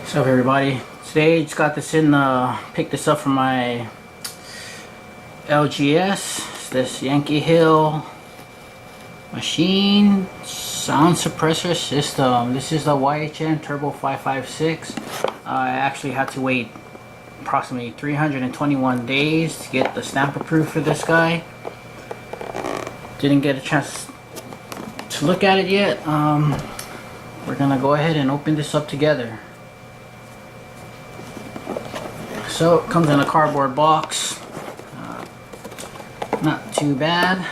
What's up, everybody? Today just got this in, picked this up from my LGS. It's this Yankee Hill machine sound suppressor system. This is the YHM Turbo 556. I actually had to wait approximately 321 days to get the stamp approved for this guy. Didn't get a chance to look at it yet. We're gonna go ahead and open this up together. So it comes in a cardboard box. Not too bad.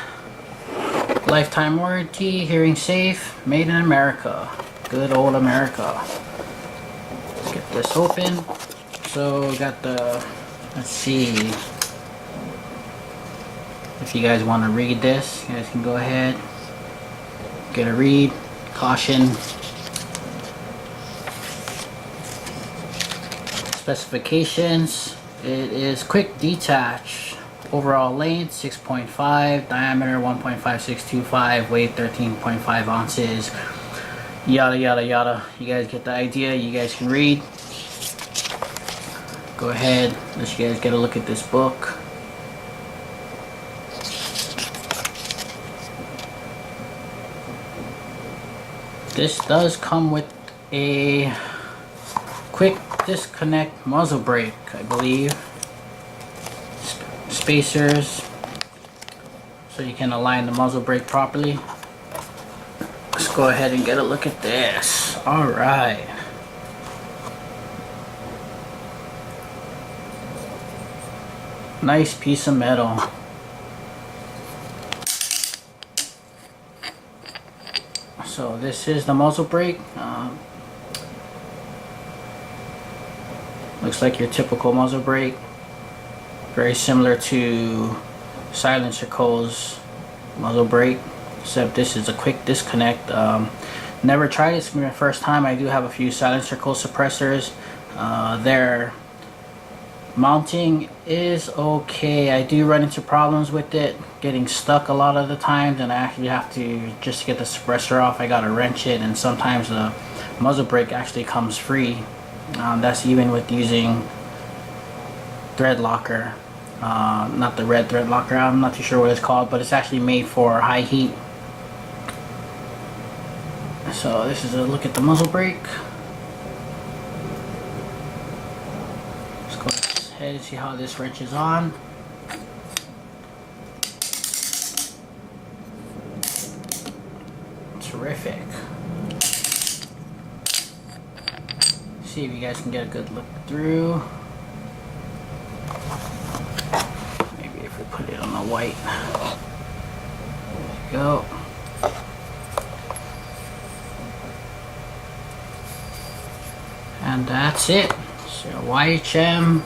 Lifetime warranty, hearing safe, made in America. Good old America. Let's get this open. So we got the, let's see. If you guys want to read this, you guys can go ahead. Get a read. Caution. Specifications. It is quick detach. Overall length 6.5, diameter 1.5625, weight 13.5 ounces. Yada yada yada. You guys get the idea. You guys can read. Go ahead. Let you guys get a look at this book. This does come with a quick disconnect muzzle brake, I believe. Spacers, so you can align the muzzle brake properly. Let's go ahead and get a look at this. Alright. Nice piece of metal. So this is the muzzle brake. Looks like your typical muzzle brake. Very similar to Silencer Co's muzzle brake, except this is a quick disconnect. Never tried it. It's gonna be my first time. I do have a few Silencer Co suppressors. Their mounting is okay. I do run into problems with it getting stuck a lot of the times, and I actually have to, just to get the suppressor off, I gotta wrench it, and sometimes the muzzle brake actually comes free. That's even with using thread locker. Not the red thread locker, I'm not too sure what it's called, but it's actually made for high heat. So this is a look at the muzzle brake. Let's go ahead and see how this wrenches on. Terrific. See if you guys can get a good look through. Maybe if we put it on the white. There you go. And that's it. So YHM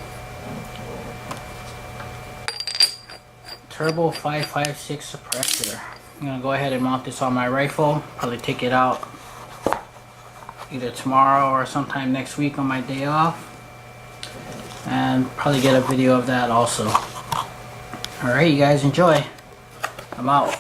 Turbo 556 suppressor. I'm gonna go ahead and mount this on my rifle. Probably take it out either tomorrow or sometime next week on my day off, and probably get a video of that also. Alright, you guys enjoy. I'm out.